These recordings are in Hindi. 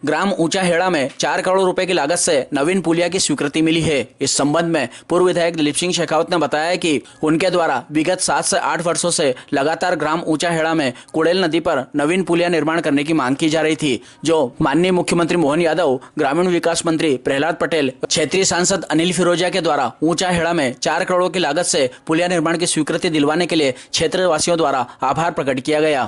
ग्राम ऊंचा हेड़ा में 4 करोड़ रुपए की लागत से नवीन पुलिया की स्वीकृति मिली है। इस संबंध में पूर्व विधायक दिलीप सिंह शेखावत ने बताया कि उनके द्वारा विगत 7 से 8 वर्षों से लगातार ग्राम ऊंचा हेड़ा में कुड़ेल नदी पर नवीन पुलिया निर्माण करने की मांग की जा रही थी, जो माननीय मुख्यमंत्री मोहन यादव, ग्रामीण विकास मंत्री प्रहलाद पटेल, क्षेत्रीय सांसद अनिल फिरोजिया के द्वारा ऊंचा हेड़ा में 4 करोड़ की लागत से पुलिया निर्माण की स्वीकृति दिलवाने के लिए क्षेत्रवासियों द्वारा आभार प्रकट किया गया।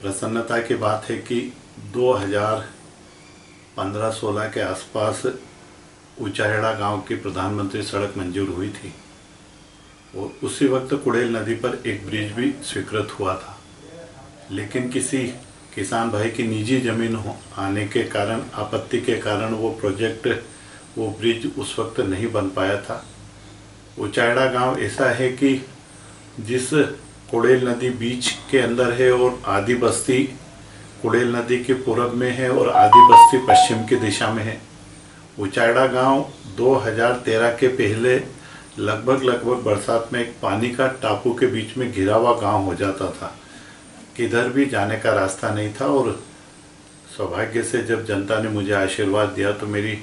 प्रसन्नता की बात है कि 2015-16 के आसपास ऊंचाहेड़ा गांव की प्रधानमंत्री सड़क मंजूर हुई थी और उसी वक्त कुड़ेल नदी पर एक ब्रिज भी स्वीकृत हुआ था, लेकिन किसी किसान भाई की निजी जमीन आने के कारण, आपत्ति के कारण वो ब्रिज उस वक्त नहीं बन पाया था। ऊंचाहेड़ा गांव ऐसा है कि जिस कुड़ेल नदी बीच के अंदर है और आदि बस्ती कुड़ेल नदी के पूरब में है और आदि बस्ती पश्चिम की दिशा में है। ऊंचाहेड़ा गांव 2013 के पहले लगभग बरसात में एक पानी का टापू के बीच में घिरा हुआ गांव हो जाता था, किधर भी जाने का रास्ता नहीं था। और सौभाग्य से जब जनता ने मुझे आशीर्वाद दिया तो मेरी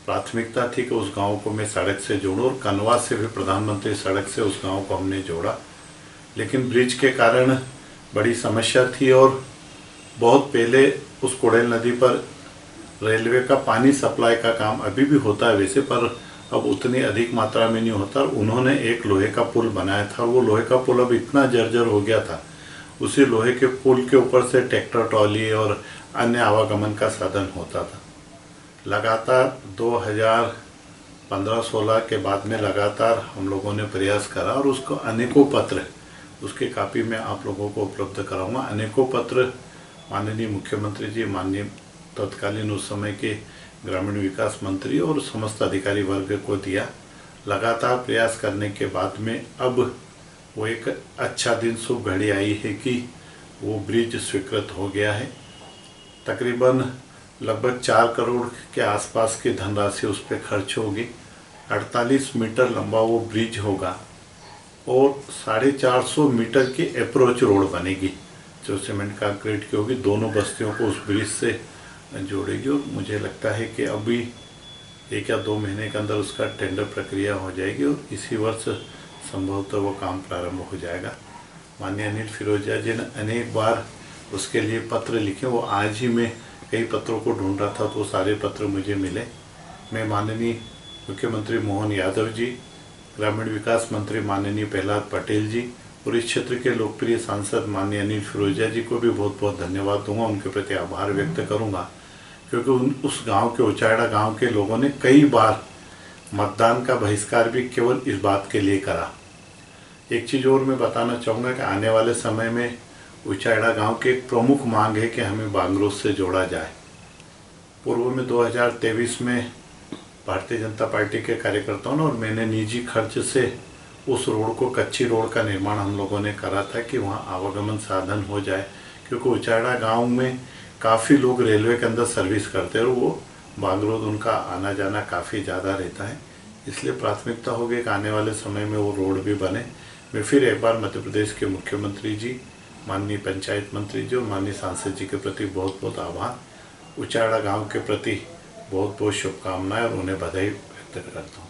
प्राथमिकता थी कि उस गांव को मैं सड़क से जोड़ूं और कनवा से भी प्रधानमंत्री सड़क से उस गांव को हमने जोड़ा। लेकिन ब्रिज के कारण बड़ी समस्या थी और बहुत पहले उस कुड़ेल नदी पर रेलवे का पानी सप्लाई का काम अभी भी होता है वैसे, पर अब उतनी अधिक मात्रा में नहीं होता। उन्होंने एक लोहे का पुल बनाया था और वो लोहे का पुल अब इतना जर्जर हो गया था, उसी लोहे के पुल के ऊपर से ट्रैक्टर ट्रॉली और अन्य आवागमन का साधन होता था। लगातार 2015-16 के बाद में लगातार हम लोगों ने प्रयास करा और उसको अनेकों पत्र, उसकी कापी में आप लोगों को उपलब्ध कराऊंगा, अनेकों पत्र माननीय मुख्यमंत्री जी, माननीय तत्कालीन उस समय के ग्रामीण विकास मंत्री और समस्त अधिकारी वर्ग को दिया। लगातार प्रयास करने के बाद में अब वो एक अच्छा दिन, शुभ घड़ी आई है कि वो ब्रिज स्वीकृत हो गया है। तकरीबन लगभग 4 करोड़ के आसपास की धनराशि उस पर खर्च होगी। 48 मीटर लंबा वो ब्रिज होगा और 450 मीटर की अप्रोच रोड बनेगी जो सीमेंट कंक्रीट की होगी, दोनों बस्तियों को उस ब्रिज से जोड़ेगी। और मुझे लगता है कि अभी 1 या 2 महीने के अंदर उसका टेंडर प्रक्रिया हो जाएगी और इसी वर्ष संभवतः वो काम प्रारंभ हो जाएगा। माननीय अनिल फिरोजिया जी ने अनेक बार उसके लिए पत्र लिखे, वो आज ही मैं कई पत्रों को ढूंढ रहा था तो वो सारे पत्र मुझे मिले। मैं माननीय मुख्यमंत्री मोहन यादव जी, ग्रामीण विकास मंत्री माननीय प्रहलाद पटेल जी और इस क्षेत्र के लोकप्रिय सांसद माननीय अनिल फिरोजिया जी को भी बहुत बहुत धन्यवाद दूंगा, उनके प्रति आभार व्यक्त करूंगा, क्योंकि उस गांव के ऊंचाहेड़ा गांव के लोगों ने कई बार मतदान का बहिष्कार भी केवल इस बात के लिए करा। एक चीज़ और मैं बताना चाहूँगा कि आने वाले समय में ऊंचाहेड़ा गांव की एक प्रमुख मांग है कि हमें बांगरोज से जोड़ा जाए। पूर्व में 2023 में भारतीय जनता पार्टी के कार्यकर्ताओं ने और मैंने निजी खर्च से उस रोड को, कच्ची रोड का निर्माण हम लोगों ने करा था कि वहाँ आवागमन साधन हो जाए, क्योंकि ऊंचाहेड़ा गांव में काफ़ी लोग रेलवे के अंदर सर्विस करते हैं और वो बांगरोद उनका आना जाना काफ़ी ज़्यादा रहता है। इसलिए प्राथमिकता होगी कि आने वाले समय में वो रोड भी बने। मैं फिर एक बार मध्य प्रदेश के मुख्यमंत्री जी, माननीय पंचायत मंत्री जी और माननीय सांसद जी के प्रति बहुत बहुत आभार, ऊंचाहेड़ा गाँव के प्रति बहुत बहुत शुभकामनाएं और उन्हें बधाई व्यक्त करता हूँ।